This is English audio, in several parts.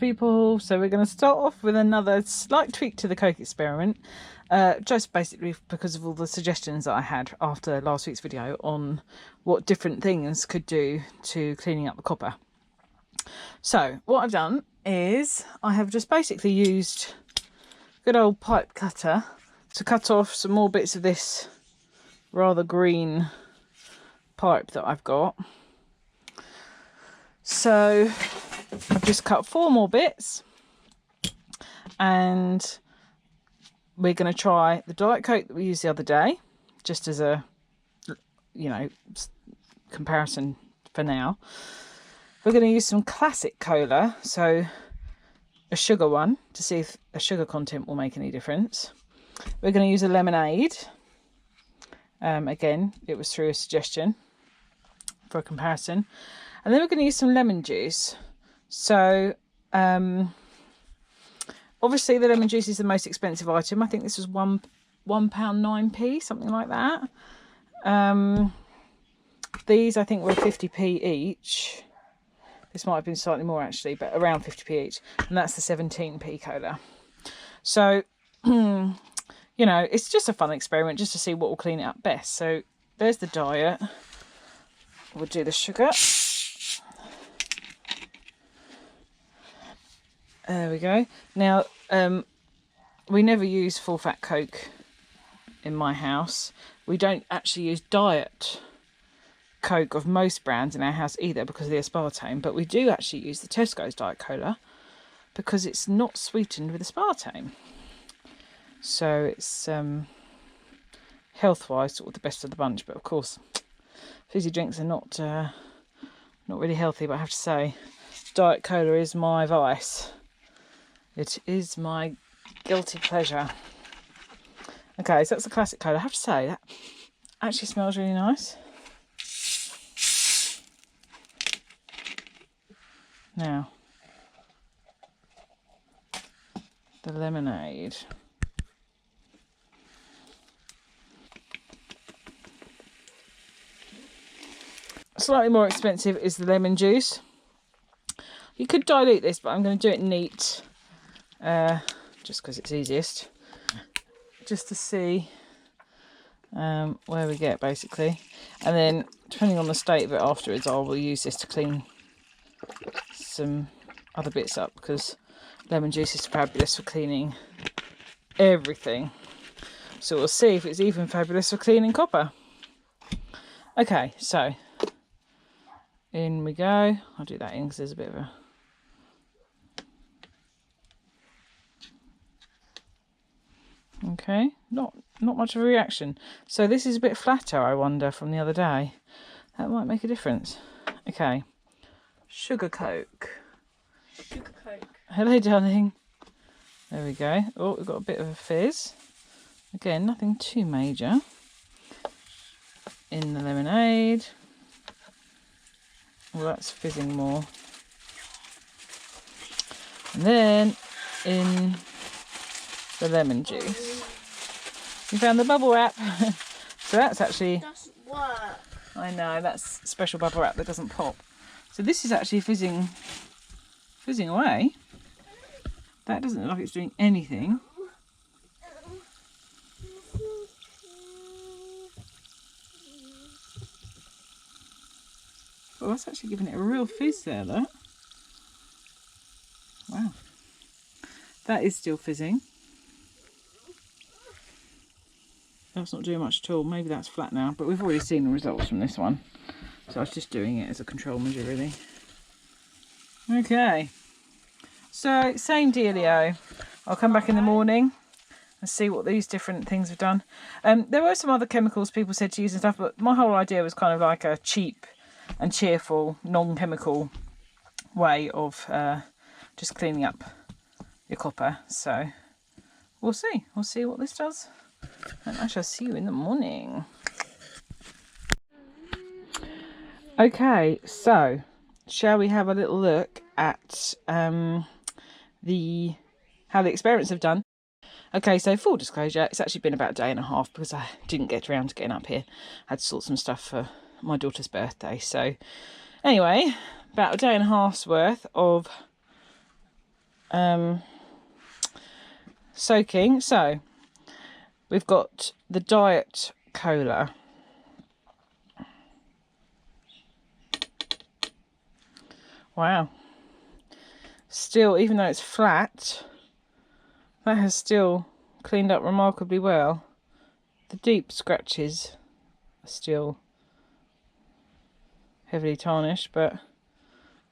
people. So we're going to start off with another slight tweak to the Coke experiment, just basically because of all the suggestions that I had after last week's video on what different things could do to cleaning up the copper. So what I've done is I have just basically used good old pipe cutter to cut off some more bits of this rather green pipe that I've got. So I've just cut 4 more bits, and we're going to try the Diet Coke that we used the other day, just as a, you know, comparison for now. We're going to use some classic cola, so a sugar one, to see if a sugar content will make any difference. We're going to use a lemonade. Again, it was through a suggestion for a comparison. And then we're going to use some lemon juice. So obviously the lemon juice is the most expensive item. I think this was £1.09p, something like that. These I think were 50p each. This might have been slightly more actually, but around 50p each. And that's the 17p cola. So, you know, it's just a fun experiment just to see what will clean it up best. So there's the diet. We'll do the sugar. There we go. Now, we never use full fat Coke in my house. We don't actually use diet Coke of most brands in our house either because of the aspartame, but we do actually use the Tesco's Diet Cola because it's not sweetened with aspartame. So it's health-wise sort of the best of the bunch, but of course fizzy drinks are not really healthy, but I have to say Diet Cola is my vice. It is my guilty pleasure. Okay, so that's a classic cola. I have to say that actually smells really nice. Now, the lemonade. Slightly more expensive is the lemon juice. You could dilute this, but I'm going to do it neat. Just because it's easiest, just to see where we get basically, and then depending on the state of it afterwards, I will use this to clean some other bits up because lemon juice is fabulous for cleaning everything. So we'll see if it's even fabulous for cleaning copper. Okay, so in we go. I'll do that in because there's a bit of a okay, not much of a reaction. So this is a bit flatter, I wonder, from the other day. That might make a difference. Okay, sugar Coke. Sugar Coke. Hello, darling. There we go. Oh, we've got a bit of a fizz. Again, nothing too major. In the lemonade. Well, that's fizzing more. And then in the lemon juice. You found the bubble wrap. So that's actually... Doesn't work. I know, that's special bubble wrap that doesn't pop. So this is actually fizzing away. That doesn't look like it's doing anything. Well, that's actually giving it a real fizz there, look. Wow. That is still fizzing. That's not doing much at all. Maybe that's flat now, but we've already seen the results from this one. So I was just doing it as a control measure, really. Okay. So, same dealio. I'll come back in the morning and see what these different things have done. There were some other chemicals people said to use and stuff, but my whole idea was kind of like a cheap and cheerful, non-chemical way of just cleaning up your copper. So, we'll see. We'll see what this does. And I shall see you in the morning. Okay, so shall we have a little look at how the experiments have done? Okay, so full disclosure, it's actually been about a day and a half because I didn't get around to getting up here. I had to sort some stuff for my daughter's birthday. So anyway, about a day and a half's worth of soaking. So we've got the diet cola. Wow. Still, even though it's flat, that has still cleaned up remarkably well. The deep scratches are still heavily tarnished, but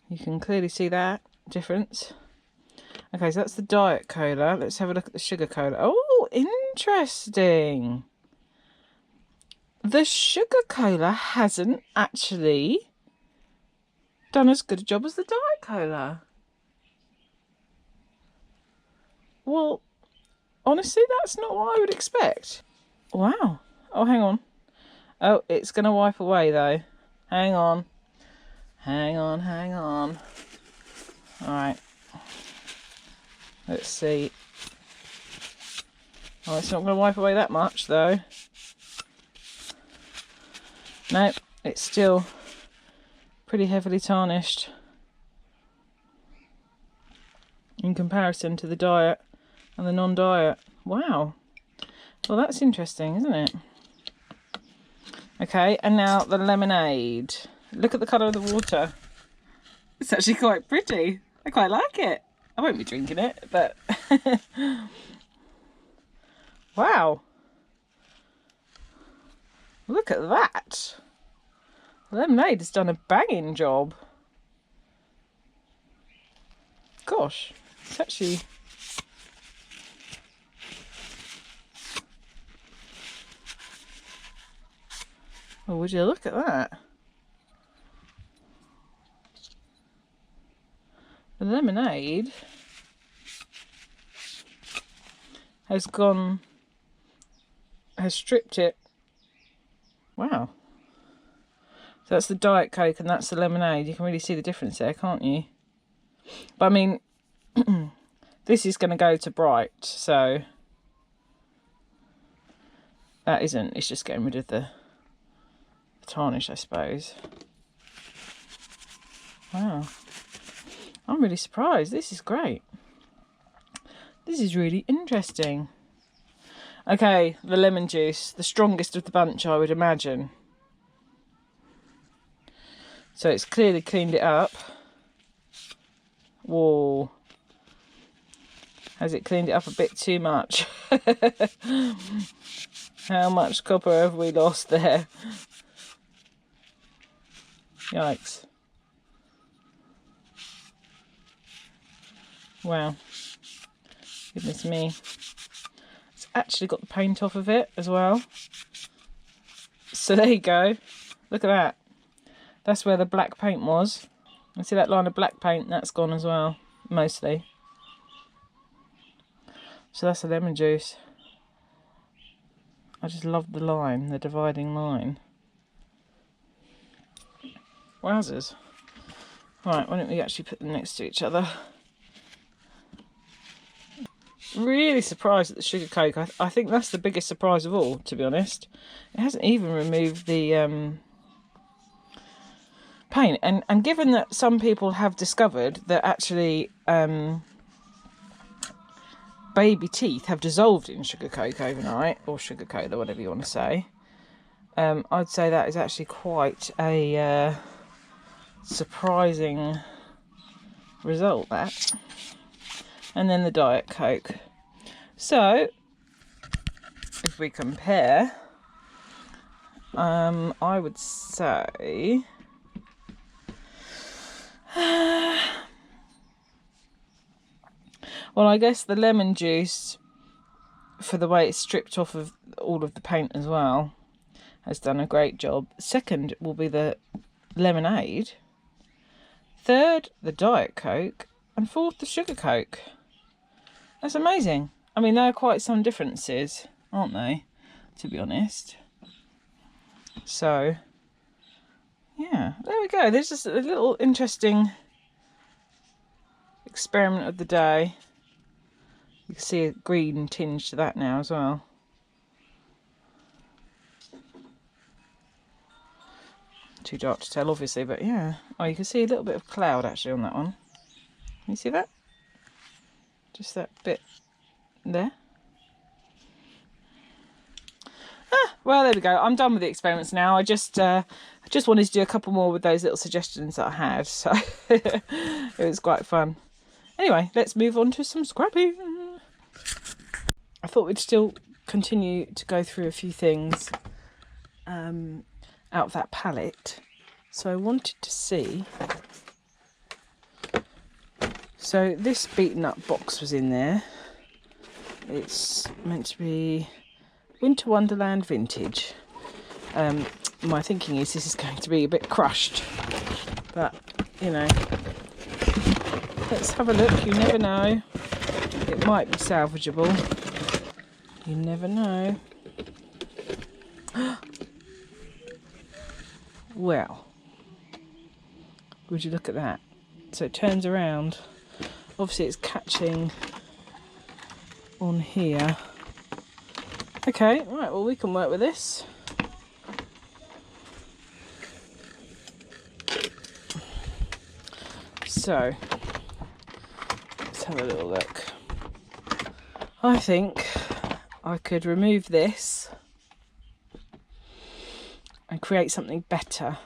you can clearly see that difference. Okay, so that's the diet cola. Let's have a look at the sugar cola. Oh, interesting. The sugar cola hasn't actually done as good a job as the diet cola. Well, honestly, that's not what I would expect. Wow. Oh, hang on. Oh, it's going to wipe away, though. Hang on. Hang on, hang on. All right. Let's see. Oh, it's not going to wipe away that much, though. Nope, it's still pretty heavily tarnished in comparison to the diet and the non-diet. Wow. Well, that's interesting, isn't it? Okay, and now the lemonade. Look at the colour of the water. It's actually quite pretty. I quite like it. I won't be drinking it, but... Wow. Look at that. The lemonade has done a banging job. Gosh, it's actually... Oh, would you look at that? The lemonade has stripped it. Wow. So that's the Diet Coke and that's the lemonade. You can really see the difference there, can't you? But I mean, this is going to go to bright, so that isn't. It's just getting rid of the tarnish, I suppose. Wow. I'm really surprised. This is great. This is really interesting. Okay, the lemon juice, the strongest of the bunch, I would imagine. So it's clearly cleaned it up. Whoa. Has it cleaned it up a bit too much? How much copper have we lost there? Yikes. Wow. Goodness me. It's actually got the paint off of it as well. So there you go. Look at that. That's where the black paint was. You see that line of black paint? That's gone as well, mostly. So that's the lemon juice. I just love the line, the dividing line. Wowzers. Right, why don't we actually put them next to each other? Really surprised at the sugar coke. I think that's the biggest surprise of all, to be honest. It hasn't even removed the paint. And given that some people have discovered that actually baby teeth have dissolved in sugar coke overnight, or sugar cola, whatever you want to say, I'd say that is actually quite a surprising result, that. And then the Diet Coke. So if we compare, I would say well, I guess the lemon juice, for the way it's stripped off of all of the paint as well, has done a great job. Second will be the lemonade. Third, the Diet Coke. And fourth, the sugar coke. That's amazing. I mean, there are quite some differences, aren't they, to be honest? So, yeah, there we go. There's just a little interesting experiment of the day. You can see a green tinge to that now as well. Too dark to tell, obviously, but yeah. Oh, you can see a little bit of cloud actually on that one. Can you see that? just that bit there. Well, there we go. I'm done with the experiments now. I just wanted to do a couple more with those little suggestions that I had, so it was quite fun. Anyway, let's move on to some scrapping. I thought we'd still continue to go through a few things out of that palette. So I wanted to see. So this beaten up box was in there. It's meant to be Winter Wonderland Vintage. My thinking is this is going to be a bit crushed, but you know, let's have a look. You never know, it might be salvageable. You never know. Well, would you look at that? So it turns around. Obviously it's catching on here. Okay, right, well we can work with this. So, let's have a little look. I think I could remove this and create something better.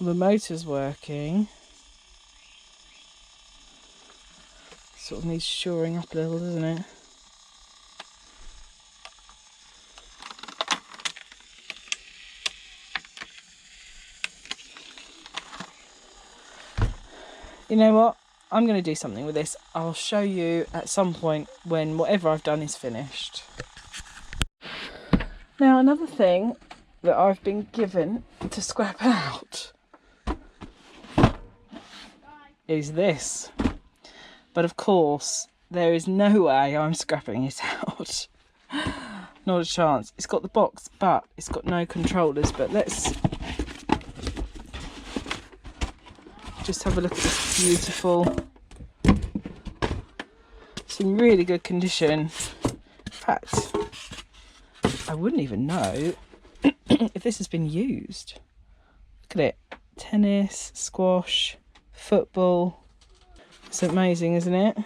The motor's working. Sort of needs shoring up a little, doesn't it? You know what? I'm going to do something with this. I'll show you at some point when whatever I've done is finished. Now, another thing that I've been given to scrap out is this. But of course, there is no way I'm scrapping it out. Not a chance. It's got the box, but it's got no controllers. But let's just have a look at this beautiful. It's in really good condition. In fact, I wouldn't even know if this has been used. Look at it. Tennis, squash, football. It's amazing, isn't it?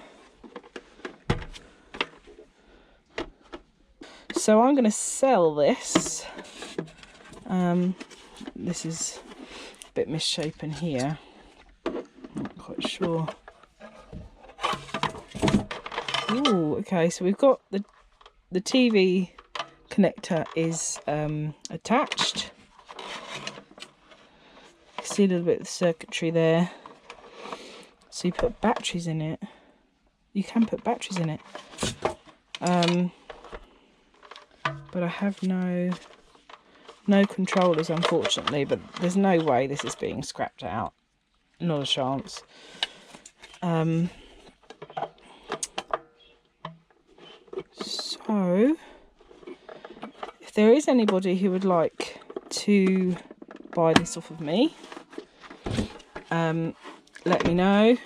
So I'm going to sell this. This is a bit misshapen here. Not quite sure. Ooh, okay, so we've got the TV connector is attached. You see a little bit of the circuitry there. So you put batteries in it. You can put batteries in it. But I have no controllers, unfortunately. But there's no way this is being scrapped out. Not a chance. So, if there is anybody who would like to buy this off of me, let me know,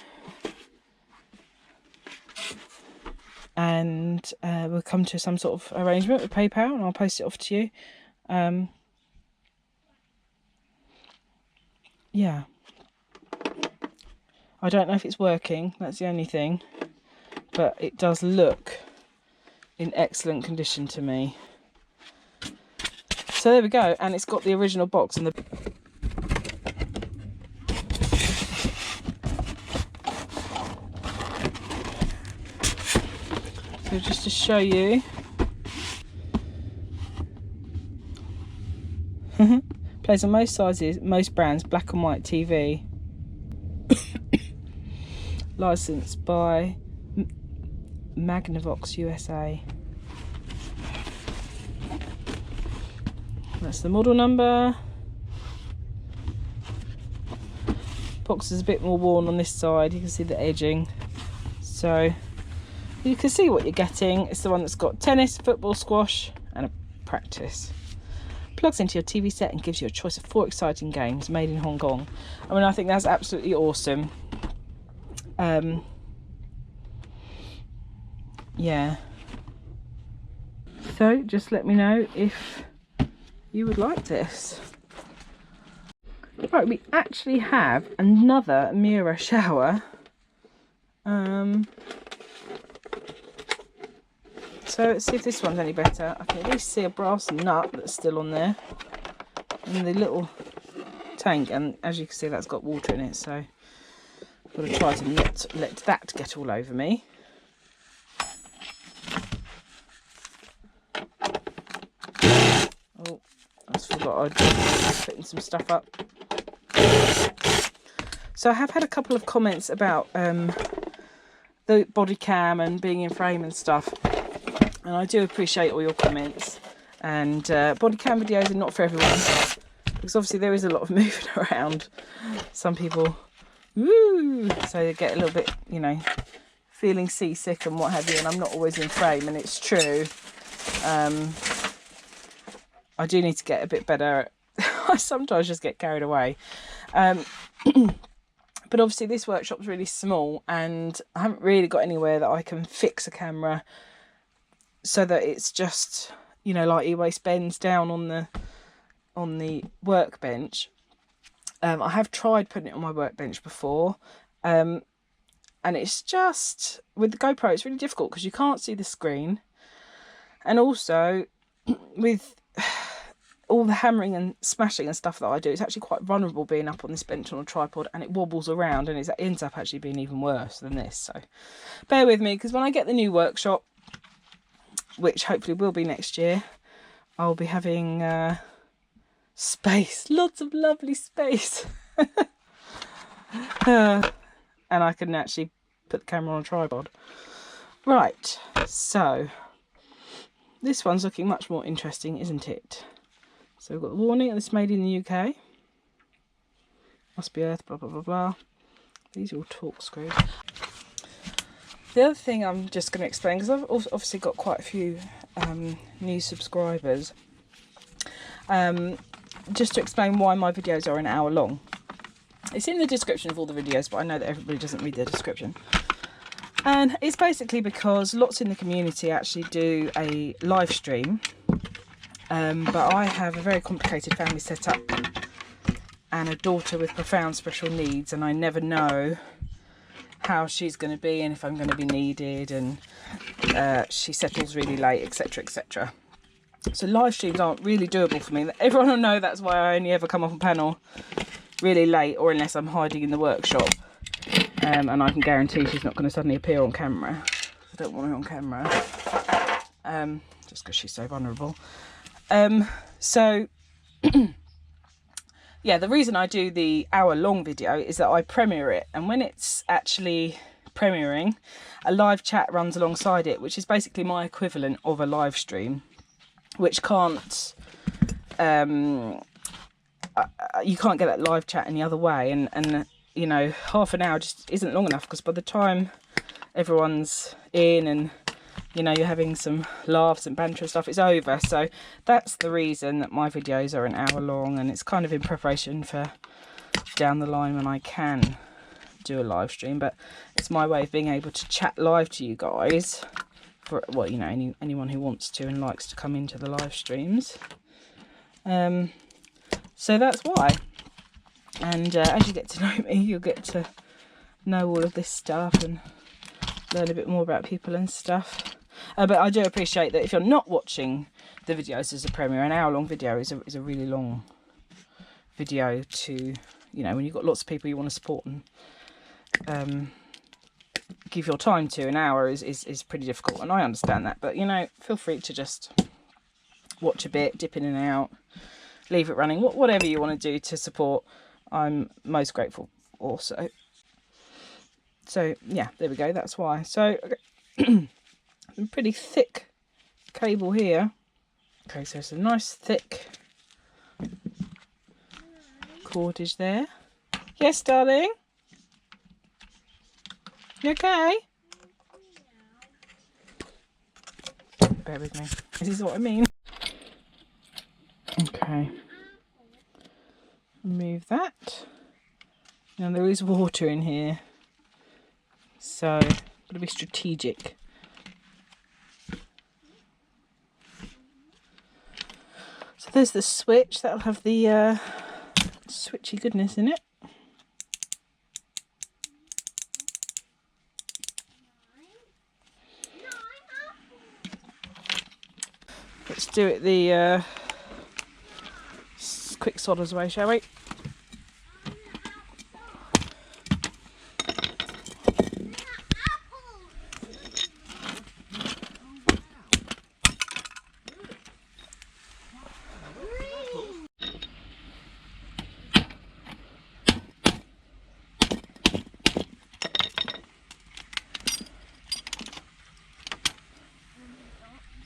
and we'll come to some sort of arrangement with PayPal and I'll post it off to you. Yeah, I don't know if it's working, that's the only thing, but it does look in excellent condition to me. So there we go, and it's got the original box and the so just to show you, plays on most sizes, most brands, black and white TV. Licensed by Magnavox USA. That's the model number. Box is a bit more worn on this side, you can see the edging. So you can see what you're getting. It's the one that's got tennis, football, squash and a practice. Plugs into your TV set and gives you a choice of 4 exciting games made in Hong Kong. I mean, I think that's absolutely awesome. Yeah. So just let me know if you would like this. Right, we actually have another mirror shower. So let's see if this one's any better. I can at least see a brass nut that's still on there. And the little tank, and as you can see that's got water in it, so I've got to try to not let that get all over me. Oh, I just forgot I'd be putting some stuff up. So I have had a couple of comments about the body cam and being in frame and stuff, and I do appreciate all your comments. And body cam videos are not for everyone, because obviously there is a lot of moving around. Some people, woo, so they get a little bit, you know, feeling seasick and what have you, and I'm not always in frame, and it's true. I do need to get a bit better. I sometimes just get carried away. But obviously this workshop's really small, and I haven't really got anywhere that I can fix a camera so that it's just, you know, like e-waste bends down on the workbench. I have tried putting it on my workbench before, and it's just, with the GoPro it's really difficult because you can't see the screen, and also with all the hammering and smashing and stuff that I do, it's actually quite vulnerable being up on this bench on a tripod, and it wobbles around, and it ends up actually being even worse than this. So bear with me, because when I get the new workshop, which hopefully will be next year, I'll be having space, lots of lovely space. And I can actually put the camera on a tripod. Right, so this one's looking much more interesting, isn't it? So we've got the warning, and it's made in the UK. Must be Earth, blah, blah, blah, blah. These are all torque screws. The other thing I'm just going to explain, because I've obviously got quite a few new subscribers, just to explain why my videos are an hour long. It's in the description of all the videos, but I know that everybody doesn't read the description. And it's basically because lots in the community actually do a live stream. But I have a very complicated family setup and a daughter with profound special needs, and I never know how she's going to be and if I'm going to be needed, and she settles really late, etc, etc. So live streams aren't really doable for me. Everyone will know that's why I only ever come off a panel really late, or unless I'm hiding in the workshop, and I can guarantee she's not going to suddenly appear on camera. I don't want her on camera, just because she's so vulnerable. So yeah, the reason I do the hour-long video is that I premiere it, and when it's actually premiering, a live chat runs alongside it, which is basically my equivalent of a live stream, which can't, you can't get that live chat any other way, and you know, half an hour just isn't long enough, because by the time everyone's in and, you know, you're having some laughs and banter and stuff, it's over. So that's the reason that my videos are an hour long, and it's kind of in preparation for down the line when I can do a live stream. But it's my way of being able to chat live to you guys, for, well, you know, anyone who wants to and likes to come into the live streams. So that's why. And as you get to know me, you'll get to know all of this stuff and learn a bit more about people and stuff. But I do appreciate that if you're not watching the videos as a premiere, an hour-long video is a really long video to, you know, when you've got lots of people you want to support and give your time to. An hour is pretty difficult, and I understand that. But, you know, feel free to just watch a bit, dip in and out, leave it running, whatever you want to do to support. I'm most grateful also. So yeah, there we go, that's why. So okay. Some pretty thick cable here. Okay, so it's a nice thick cordage there. Yes, darling? You okay? Bear with me. This is what I mean. Okay. Remove that. Now there is water in here, so got to be strategic. So there's the switch that'll have the switchy goodness in it. Let's do it the quick solders way, shall we?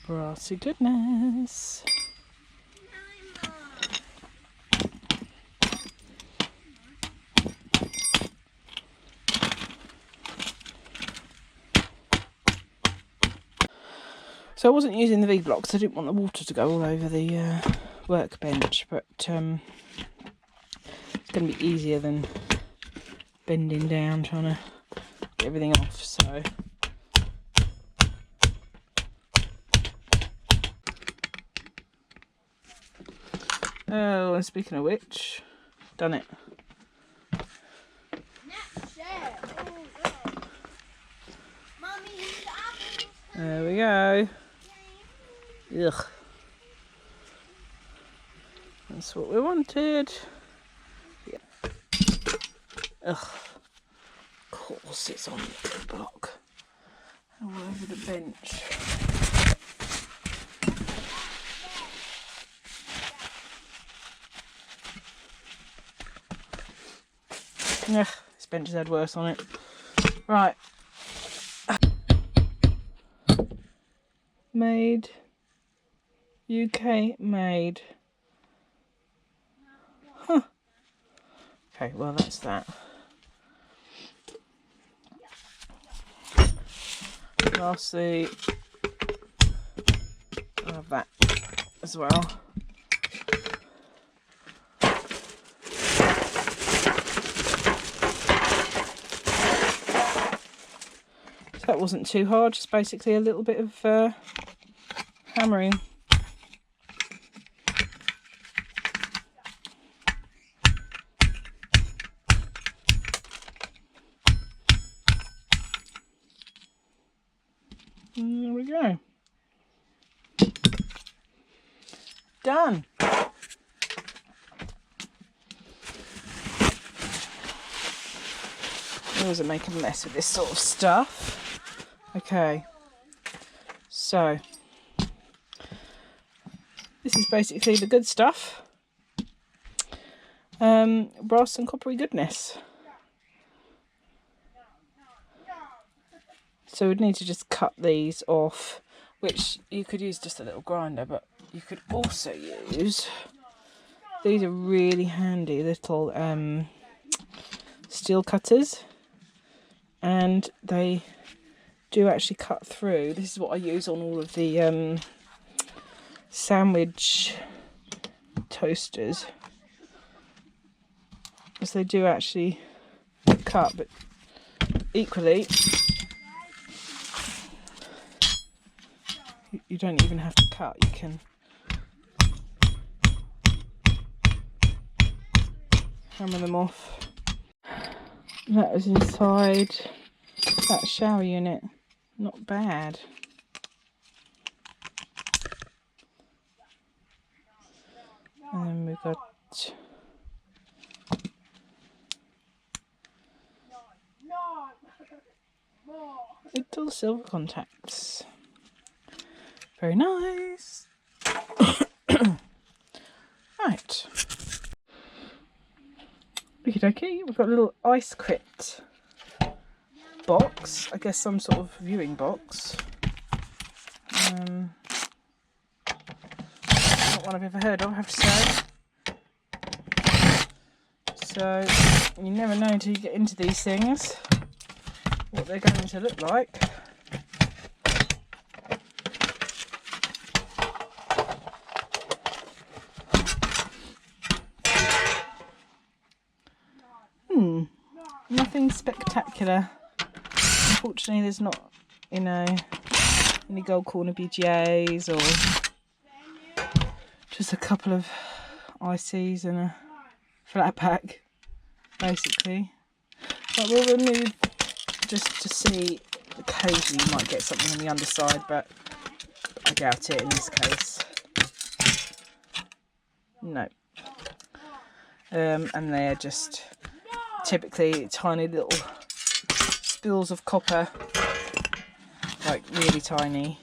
Brassy goodness. So I wasn't using the V-blocks, I didn't want the water to go all over the workbench, but it's going to be easier than bending down trying to get everything off, so... Oh, and speaking of which, done it. There we go. Ugh. That's what we wanted. Yeah. Ugh. Of course it's on the block. All over the bench. Ugh, this bench has had worse on it. Right. Made. UK made. Huh. Okay, well that's that. Lastly, I'll have that as well. That wasn't too hard, just basically a little bit of hammering. And there we go. Done. I always make a mess with this sort of stuff. Okay, so this is basically the good stuff. Brass and coppery goodness. So we'd need to just cut these off, which you could use just a little grinder, but you could also use, these are really handy little steel cutters, and they do actually cut through. This is what I use on all of the sandwich toasters, because they do actually cut, but equally you don't even have to cut, you can hammer them off. That was inside that shower unit. Not bad. And then we've got little silver contacts. Very nice. Right. Okie dokie, we've got a little ice crit box, I guess some sort of viewing box. Not one I've ever heard of, I have to say. So you never know until you get into these things what they're going to look like. Nothing spectacular. Unfortunately, there's not, you know, any gold corner BGAs or just a couple of ICs and a flat pack, basically. But we'll remove just to see. Occasionally you might get something on the underside, but I doubt it in this case. No. And they're just typically tiny little spills of copper, like really tiny.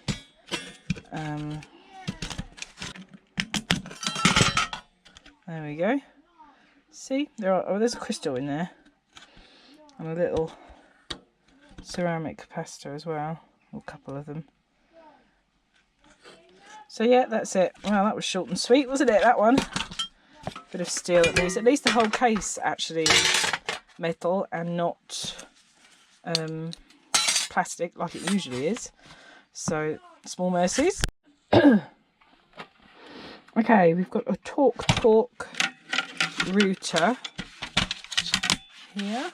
There we go. See, there's a crystal in there, and a little ceramic capacitor as well, or a couple of them. So yeah, that's it. Well, that was short and sweet, wasn't it, that one? Bit of steel at least. At least the whole case actually is metal and not plastic like it usually is. So, small mercies. Okay, we've got a torque router here.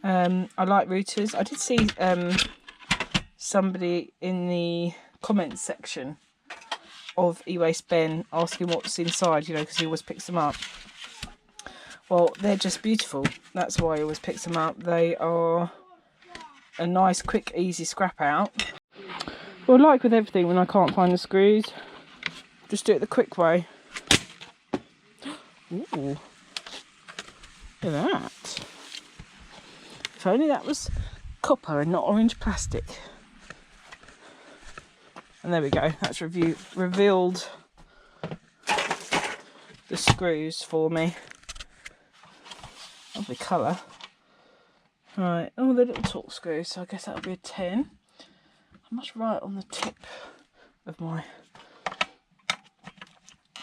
I like routers. I did see somebody in the comments section of e-waste Ben asking what's inside, you know, because he always picks them up. Well, they're just beautiful. That's why he always picks them up. They are a nice, quick, easy scrap out. Well, like with everything, when I can't find the screws, just do it the quick way. Ooh, look at that. If only that was copper and not orange plastic. And there we go, that's revealed the screws for me. Lovely colour. Right, oh, the little torque screws, so I guess that'll be a 10. I must write on the tip of my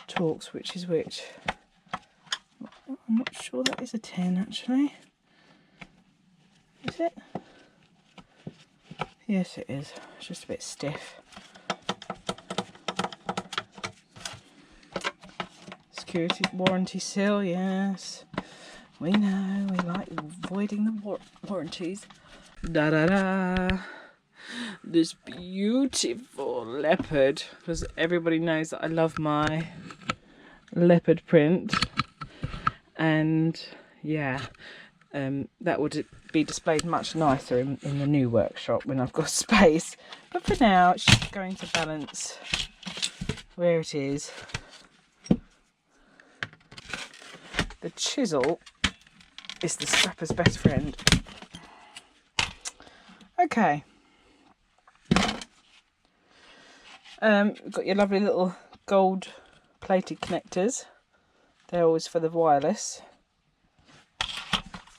torques which is which. I'm not sure that is a 10 actually. Is it? Yes, it is. It's just a bit stiff. Security warranty seal, yes. We know, we like avoiding the warranties. Da da da. This beautiful leopard, because everybody knows that I love my leopard print. And yeah, that would be displayed much nicer in the new workshop when I've got space. But for now, it's just going to balance where it is. The chisel is the scrapper's best friend. Okay. We've got your lovely little gold plated connectors. They're always for the wireless,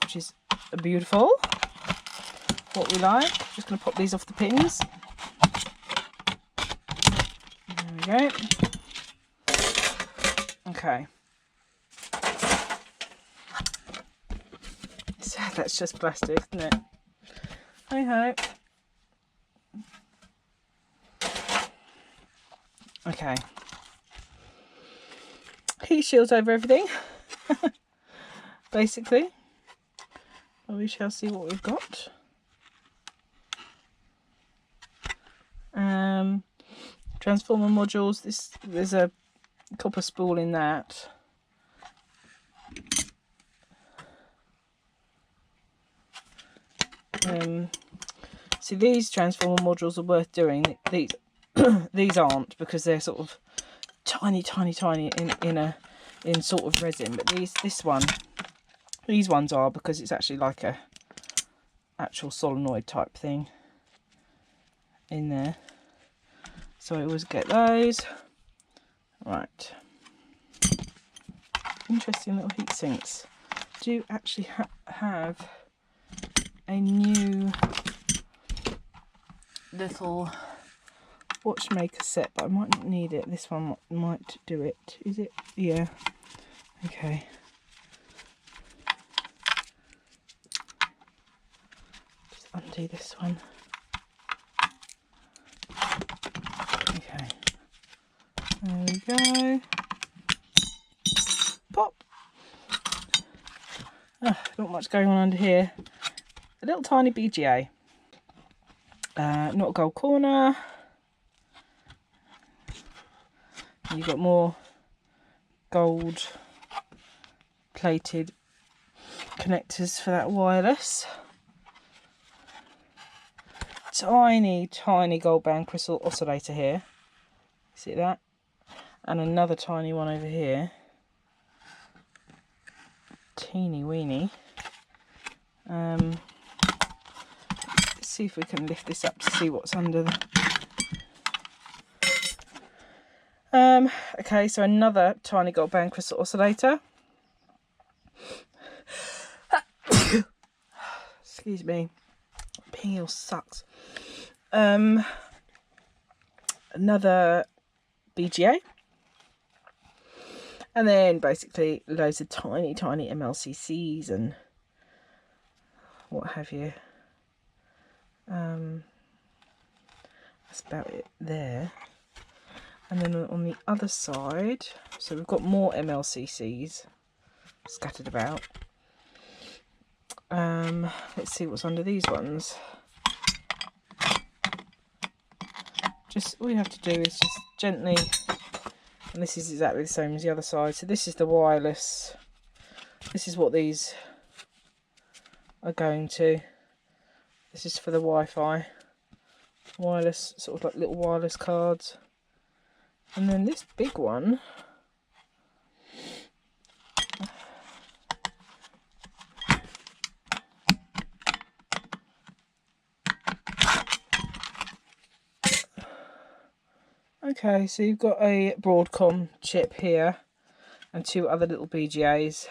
which is beautiful. What we like. Just going to pop these off the pins. There we go. Okay. So that's just plastic, isn't it? Hey ho. Okay. Heat shields over everything. Basically. Well, we shall see what we've got. Transformer modules. There's a copper spool in that. See, these transformer modules are worth doing. These aren't, because they're sort of tiny in sort of resin. But these ones are, because it's actually like a actual solenoid type thing in there. So I always get those. Right. Interesting little heat sinks. Do actually have a new little watchmaker set, but I might not need it. This one might do it. Is it? Yeah. Okay. Just undo this one. Okay. There we go. Pop. Not much going on under here. A little tiny BGA. Not a gold corner. You've got more gold plated connectors for that wireless. Tiny gold band crystal oscillator here. See that? And another tiny one over here. Teeny weeny. Let's see if we can lift this up to see what's under the... okay, so another tiny gold band crystal oscillator. Excuse me, being ill sucks. Another BGA, and then basically loads of tiny MLCCs and what have you. That's about it there. And then on the other side, so we've got more MLCCs scattered about. Let's see what's under these ones. Just all you have to do is just gently, and this is exactly the same as the other side. So this is the wireless. This is what these are going to. This is for the Wi-Fi. Wireless, sort of like little wireless cards. And then this big one, okay, so you've got a Broadcom chip here and two other little BGAs.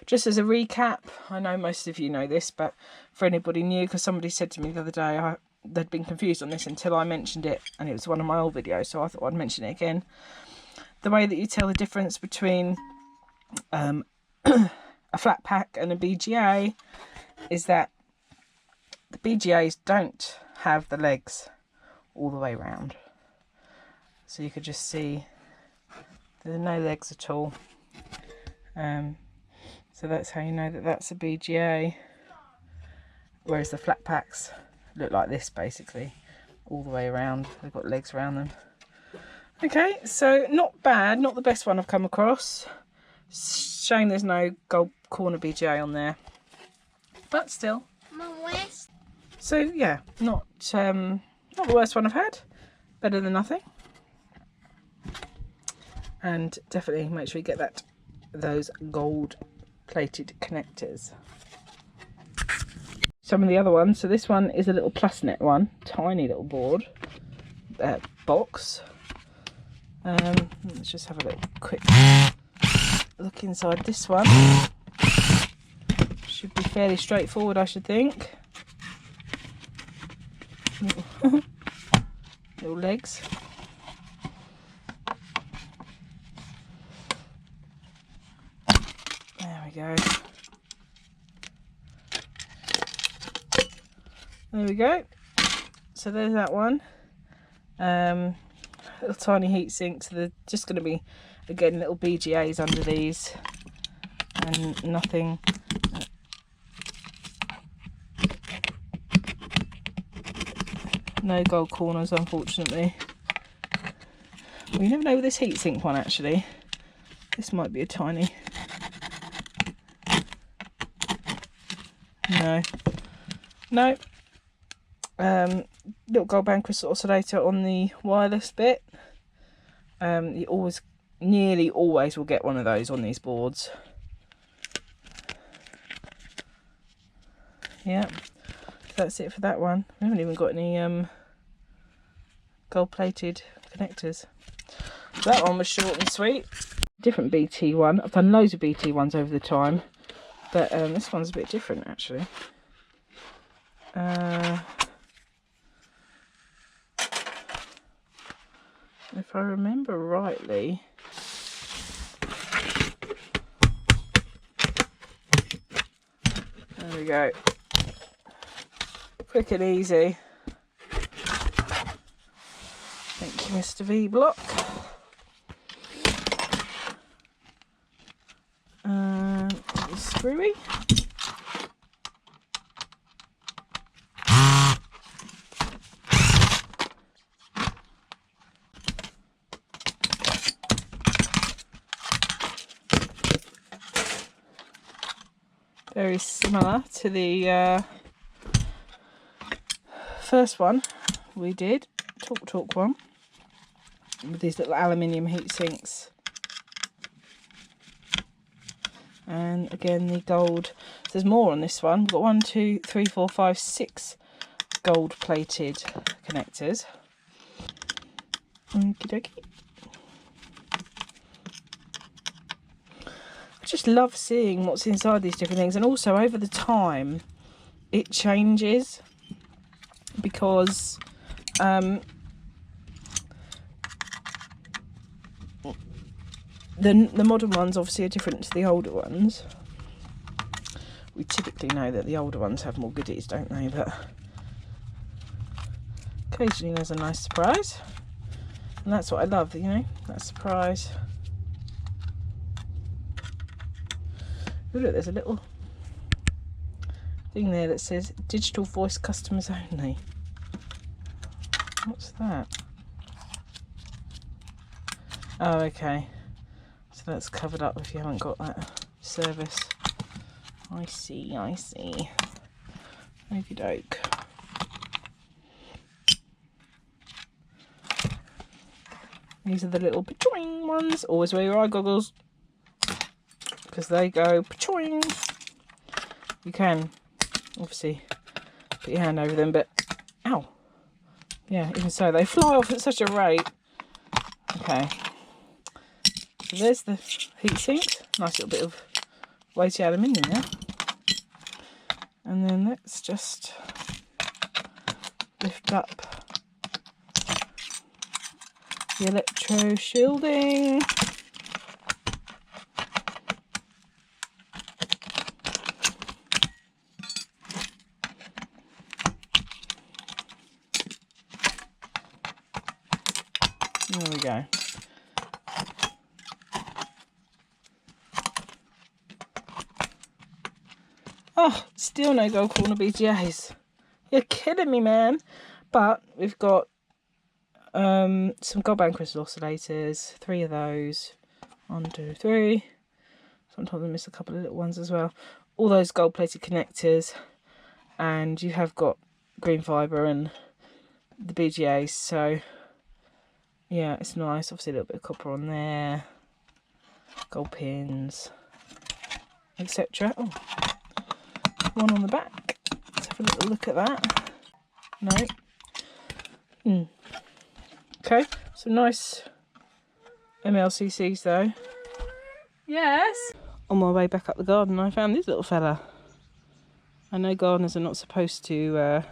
Just as a recap, I know most of you know this, but for anybody new, because somebody said to me the other day they'd been confused on this until I mentioned it, and it was one of my old videos, so I thought I'd mention it again. The way that you tell the difference between a flat pack and a BGA is that the BGAs don't have the legs all the way around. So you could just see there are no legs at all. So that's how you know that that's a BGA. Whereas the flat packs look like this basically, all the way around. They've got legs around them. Okay, so not bad, not the best one I've come across. Shame there's no gold corner BGA on there, but still. So yeah, not the worst one I've had. Better than nothing. And definitely make sure you get those gold plated connectors. Some of the other ones, so this one is a little PlusNet one, tiny little board box. Let's just have a little quick look inside this one. Should be fairly straightforward, I should think. Little legs. There we go. There we go. So there's that one. Little tiny heat sinks. So they're just going to be, again, little BGAs under these, and nothing. No gold corners, unfortunately. Well, you never know with this heatsink one, actually. This might be a tiny. No. Little gold band crystal oscillator on the wireless bit. You nearly always will get one of those on these boards. Yeah, that's it for that one. We haven't even got any gold plated connectors. So that one was short and sweet. Different BT one. I've done loads of BT ones over the time, but this one's a bit different actually. If I remember rightly, there we go. Quick and easy. Thank you, Mr. V Block. Screwy. is similar to the first one we did, Talk one, with these little aluminium heat sinks. And again, the gold. So there's more on this one. We've got 1, 2, 3, 4, 5, 6 gold plated connectors. Okie dokie. I just love seeing what's inside these different things, and also over the time it changes, because the modern ones obviously are different to the older ones. We typically know that the older ones have more goodies, don't they? But occasionally there's a nice surprise, and that's what I love, you know, that surprise. Ooh, look, there's a little thing there that says digital voice customers only. What's that? Oh, okay. So that's covered up if you haven't got that service. I see, I see. Okie doke. These are the little pachoing ones. Always wear your eye goggles, because they go pachoing. You can obviously put your hand over them, but ow. Yeah, even so, they fly off at such a rate. Okay. So there's the heat sinks. Nice little bit of weighty aluminium there. And then let's just lift up the electro shielding. There we go. Oh, still no gold corner BGAs. You're killing me, man. But we've got some gold band crystal oscillators, 3 of those. 1, 2, 3. Sometimes I miss a couple of little ones as well. All those gold plated connectors, and you have got green fibre and the BGAs, so yeah, it's nice. Obviously a little bit of copper on there, gold pins, etc. Oh, one on the back. Let's have a little look at that. No. Okay, some nice MLCCs though. Yes. On my way back up the garden, I found this little fella. I know gardeners are not supposed to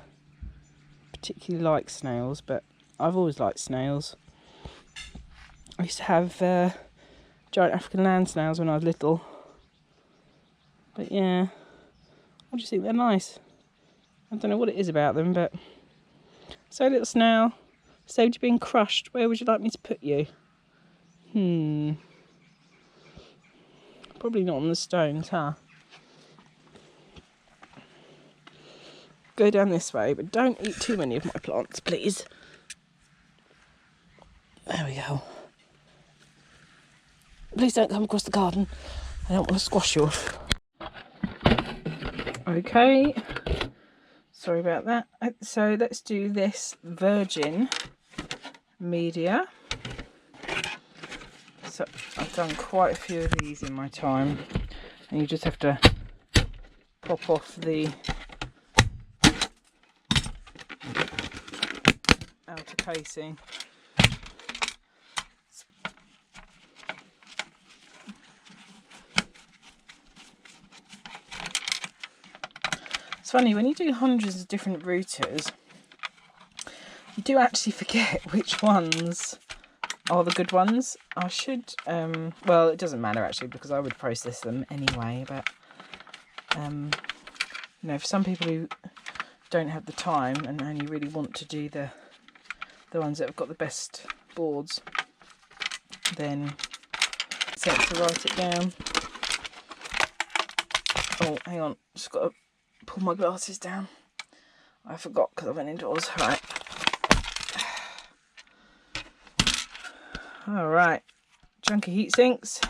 particularly like snails, but I've always liked snails. I used to have giant African land snails when I was little. But yeah, I just think they're nice. I don't know what it is about them, but... So, little snail, saved you being crushed. Where would you like me to put you? Probably not on the stones, huh? Go down this way, but don't eat too many of my plants, please. There we go. Please don't come across the garden. I don't want to squash you off. Okay. Sorry about that. So let's do this virgin media. So I've done quite a few of these in my time, and you just have to pop off the outer casing. It's funny, when you do hundreds of different routers, you do actually forget which ones are the good ones. I should, well, it doesn't matter actually, because I would process them anyway, but, you know, for some people who don't have the time and only really want to do the ones that have got the best boards, then it's sense to write it down. Oh, hang on, just got to pull my glasses down. I forgot because I went indoors. Right. Alright, chunky heat sinks,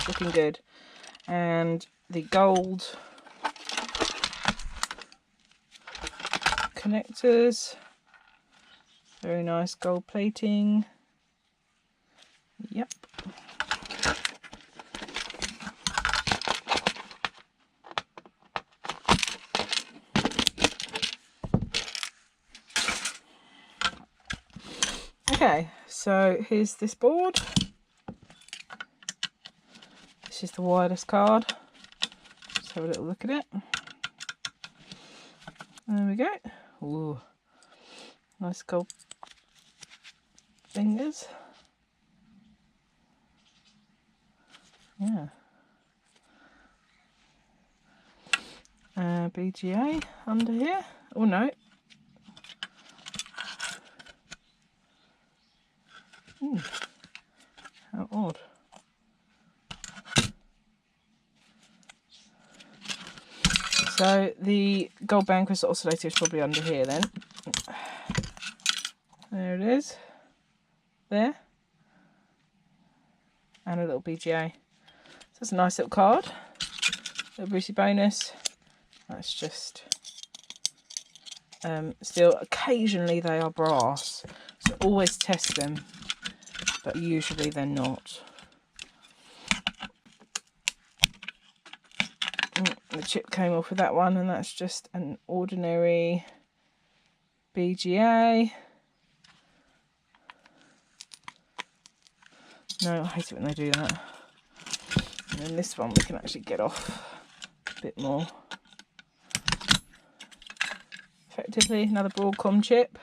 looking good. And the gold connectors. Very nice gold plating. Yep. Okay, so here's this board. This is the wireless card. Let's have a little look at it. There we go. Ooh, nice gold fingers. Yeah. BGA under here. Oh no. How odd. So the gold band crystal oscillator is probably under here then. There it is. There. And a little BGA. So that's a nice little card. Little Brucey bonus. That's just still occasionally they are brass. So always test them. But usually they're not. The chip came off with that one, and that's just an ordinary BGA. No, I hate it when they do that. And then this one we can actually get off a bit more effectively. Another Broadcom chip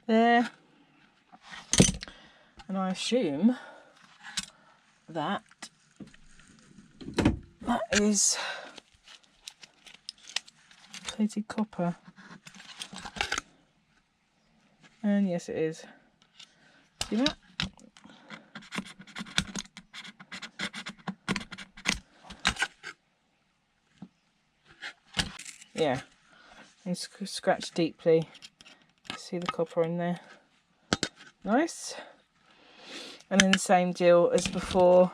there. And I assume that is plated copper. And yes, it is. See that? Yeah. And scratch deeply. See the copper in there. Nice. And then the same deal as before.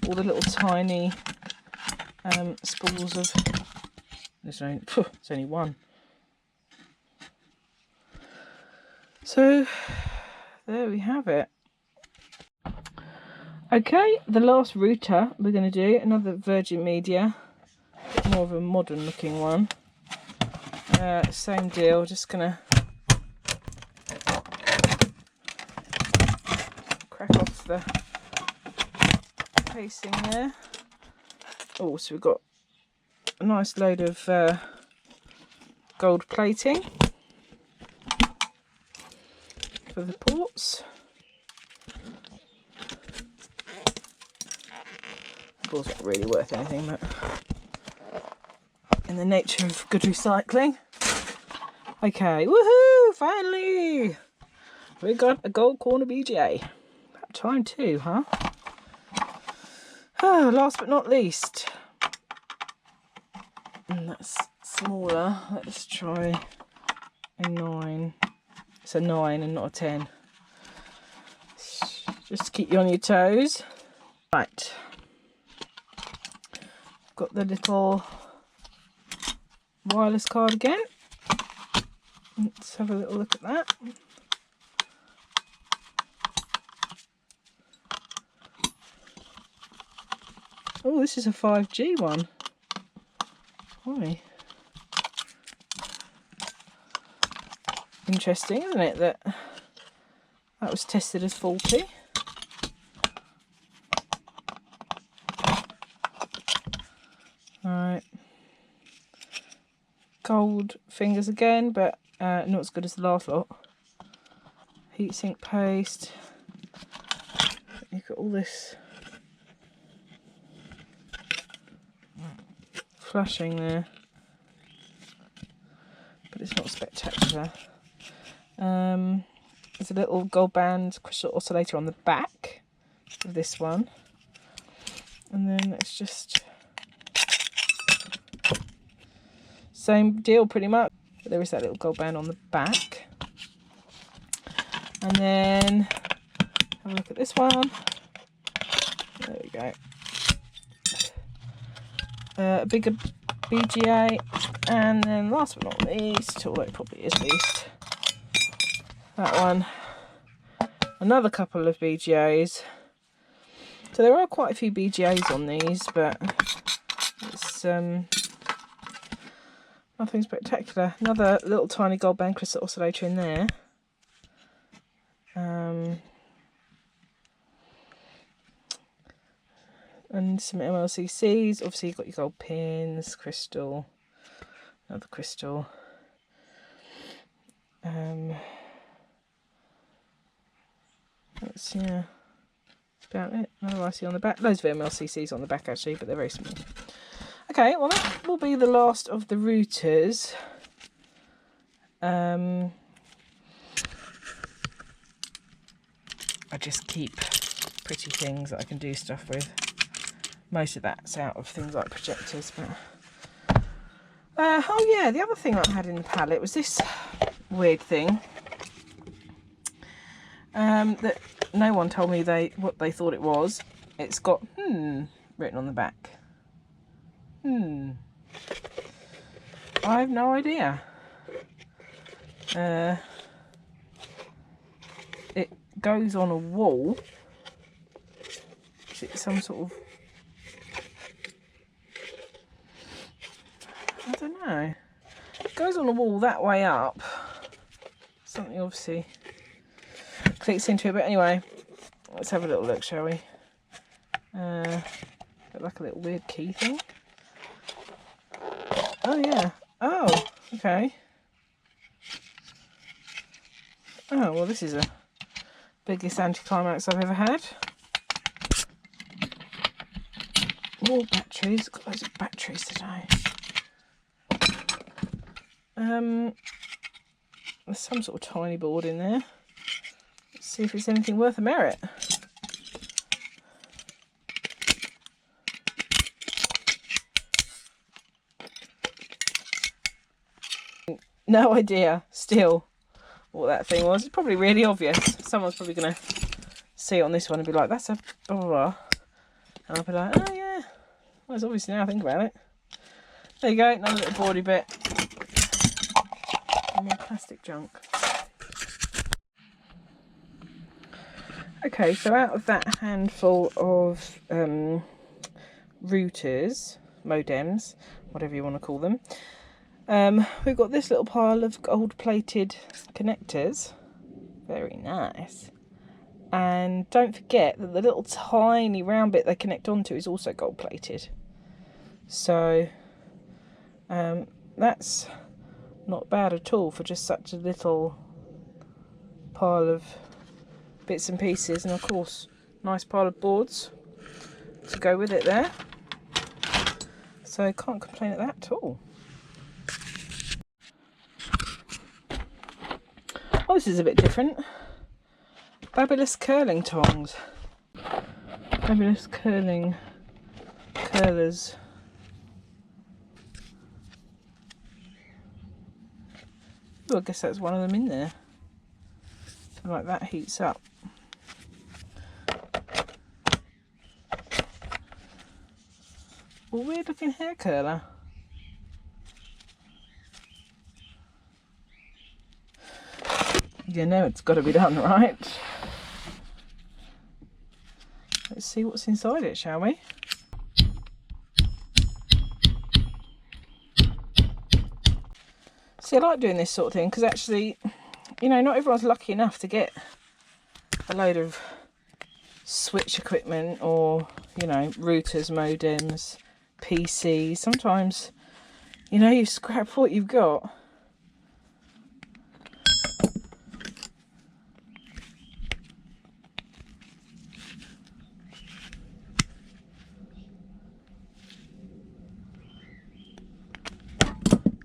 All the little tiny spools of. It's only one. So there we have it. Okay, the last router we're going to do, another Virgin Media, more of a modern looking one. Same deal, just going to crack off the casing there. Oh, so we've got a nice load of gold plating for the ports. Of course, not really worth anything, but in the nature of good recycling. Okay, woohoo! Finally, we got a gold corner BGA. About time too, huh? Oh, last but not least, and that's smaller. Let's try a 9. It's a 9 and not a 10. Just to keep you on your toes. Right. Got the little wireless card again. Let's have a little look at that. Oh, this is a 5G one. Hi. Interesting, isn't it, that was tested as faulty. Right. Gold fingers again, but not as good as the last lot. Heatsink paste. You've got all this flashing there, but it's not spectacular. There's a little gold band crystal oscillator on the back of this one, and then it's just same deal pretty much, but there is that little gold band on the back. And then have a look at this one. There we go. A bigger BGA And then last but not least, although it probably is least, that one, another couple of BGAs. So there are quite a few BGAs on these, but it's nothing spectacular. Another little tiny gold band crystal oscillator in there. And some MLCCs. Obviously you've got your gold pins, crystal, another crystal. That's, yeah, about it. Another IC on the back. Loads of MLCCs on the back actually, but they're very small. Okay, well that will be the last of the routers. I just keep pretty things that I can do stuff with. Most of that's out of things like projectors, but oh yeah, the other thing that I had in the palette was this weird thing that no one told me what they thought it was. It's got written on the back. I have no idea. It goes on a wall. Is it some sort of, I don't know. It goes on a wall that way up. Something obviously clicks into it, but anyway, let's have a little look, shall we? Like a little weird key thing. Oh yeah. Oh, okay. Oh, well this is the biggest anticlimax I've ever had. More batteries. Got loads of batteries today. There's some sort of tiny board in there. Let's see if it's anything worth a merit. No idea still what that thing was. It's probably really obvious. Someone's probably going to see it on this one and be like, that's a blah blah blah. And I'll be like, oh yeah. Well, it's obvious now I think about it. There you go, another little boardy bit. And more plastic junk. Okay, so out of that handful of routers, modems, whatever you want to call them, we've got this little pile of gold plated connectors. Very nice. And don't forget that the little tiny round bit they connect onto is also gold plated. So that's not bad at all for just such a little pile of bits and pieces. And of course, nice pile of boards to go with it there. So I can't complain at that at all. Oh, this is a bit different. Fabulous curling tongs. Fabulous curlers. Oh, I guess that's one of them in there. So like that heats up. Well, weird looking hair curler. You know it's got to be done, right? Let's see what's inside it, shall we? See, I like doing this sort of thing because actually, you know, not everyone's lucky enough to get a load of switch equipment or, you know, routers, modems, PCs. Sometimes, you know, you scrap what you've got.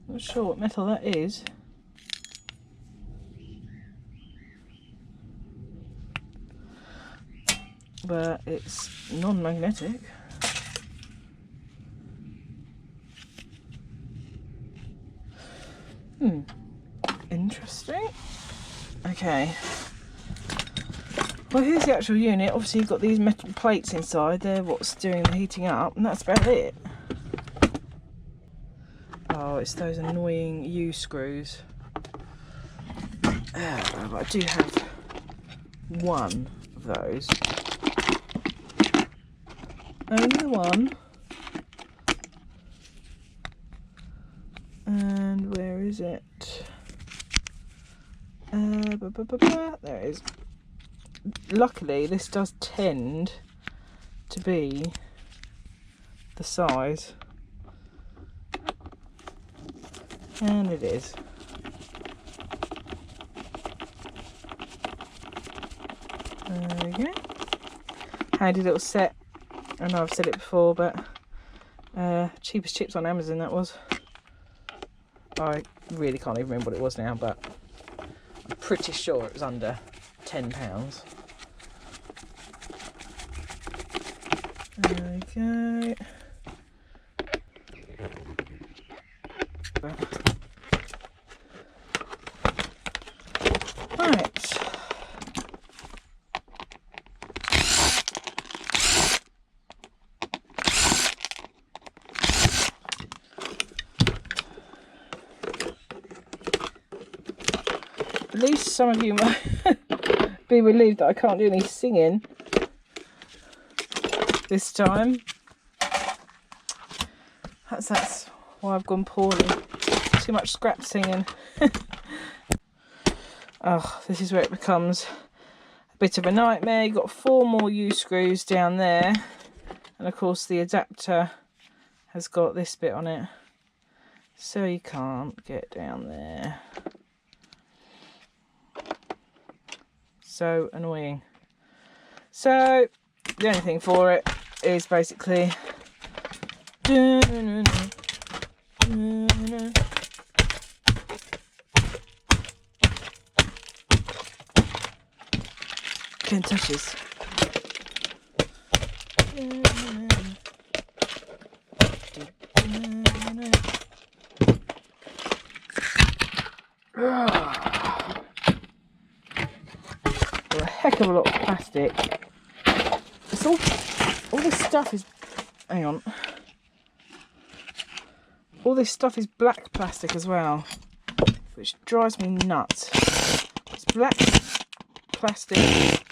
Not sure what metal that is. But it's non-magnetic. Interesting. Okay. Well, here's the actual unit. Obviously you've got these metal plates inside. They're what's doing the heating up, and that's about it. Oh, Oh, it's those annoying U screws. But I do have one of those. Only the one. And where is it? There it is. Luckily, this does tend to be the size. And it is. There we go. Handy little set. I know I've said it before, but cheapest chips on Amazon that was. I really can't even remember what it was now, but I'm pretty sure it was under £10. There we go. Right. At least some of you might be relieved that I can't do any singing this time. That's why I've gone poorly. Too much scrap singing. Oh, this is where it becomes a bit of a nightmare. You've got 4 more U screws down there, and of course the adapter has got this bit on it, so you can't get down there. So annoying. So the only thing for it is basically can't touch this. A heck of a lot of plastic. It's all this stuff is, hang on, all this stuff is black plastic as well, which drives me nuts. It's black plastic,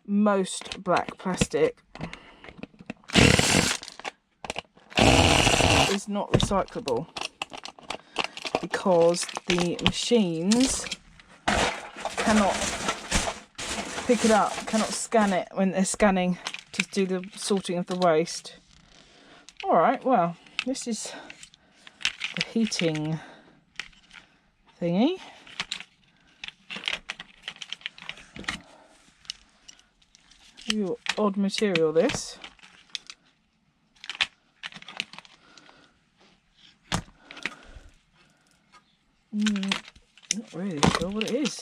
most black plastic is not recyclable because the machines cannot pick it up, cannot scan it when they're scanning to do the sorting of the waste. Alright, well, this is the heating thingy. Real odd material, this. Not really sure what it is,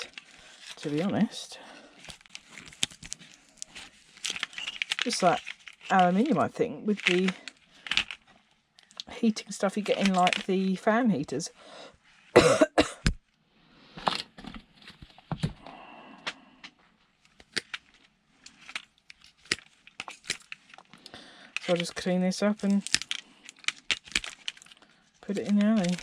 to be honest. Just like aluminium, I think, with the heating stuff you get in like the fan heaters. So I'll just clean this up and put it in the alley.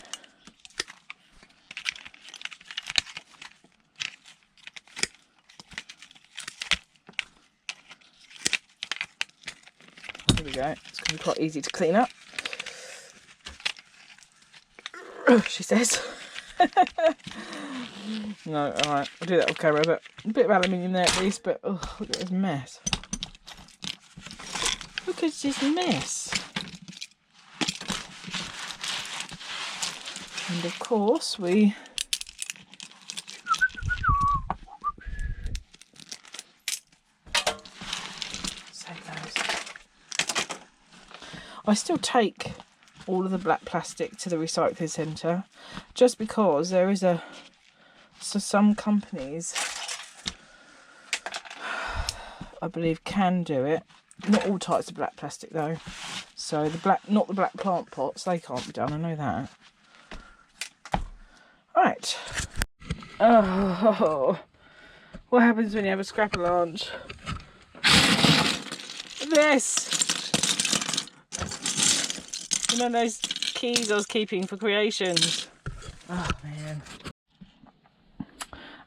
There we go. It's going to be quite easy to clean up, she says. No, alright, I'll do that with camera, but a bit of aluminium there at least, but oh, look at this mess. Look at this mess. And of course we save those. I still take all of the black plastic to the recycling centre just because there is some companies I believe can do it. Not all types of black plastic though. So not the black plant pots, they can't be done, I know that. Right. Oh, what happens when you have a scrapper lunch? This! You know those keys I was keeping for creations. Oh man.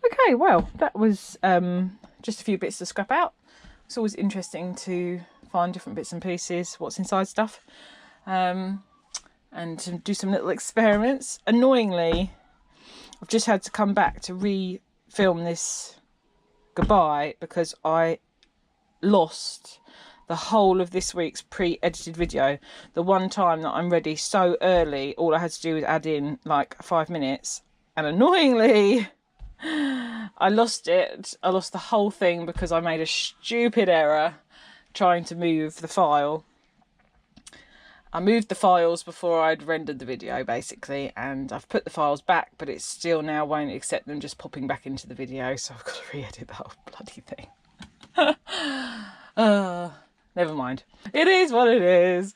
Okay, well, that was just a few bits to scrap out. It's always interesting to find different bits and pieces, what's inside stuff, and to do some little experiments. Annoyingly, I've just had to come back to re-film this goodbye because I lost the whole of this week's pre-edited video. The one time that I'm ready so early, all I had to do was add in like 5 minutes, and annoyingly I lost it. I lost the whole thing because I made a stupid error trying to move the file. I moved the files before I'd rendered the video basically, and I've put the files back, but it still now won't accept them just popping back into the video, so I've got to re-edit the whole bloody thing. Never mind. It is what it is.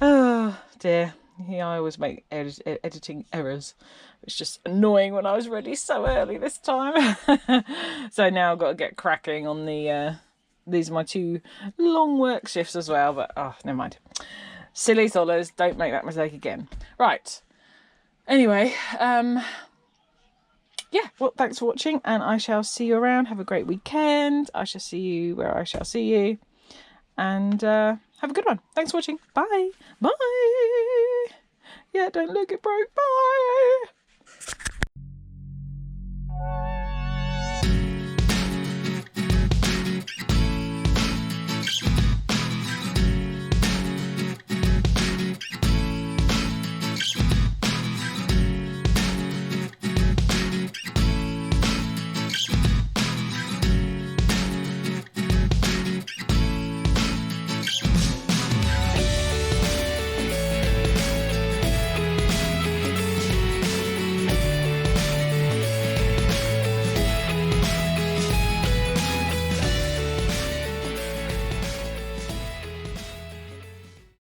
Oh dear. Yeah, I always make editing errors. It's just annoying when I was ready so early this time. So now I've got to get cracking on the these are my 2 long work shifts as well, but oh, never mind. Silly Sollers, don't make that mistake again. Right. Anyway, yeah, well, thanks for watching, and I shall see you around. Have a great weekend. I shall see you where I shall see you. And have a good one. Thanks for watching. Bye. Bye. Yeah, don't look, it broke. Bye.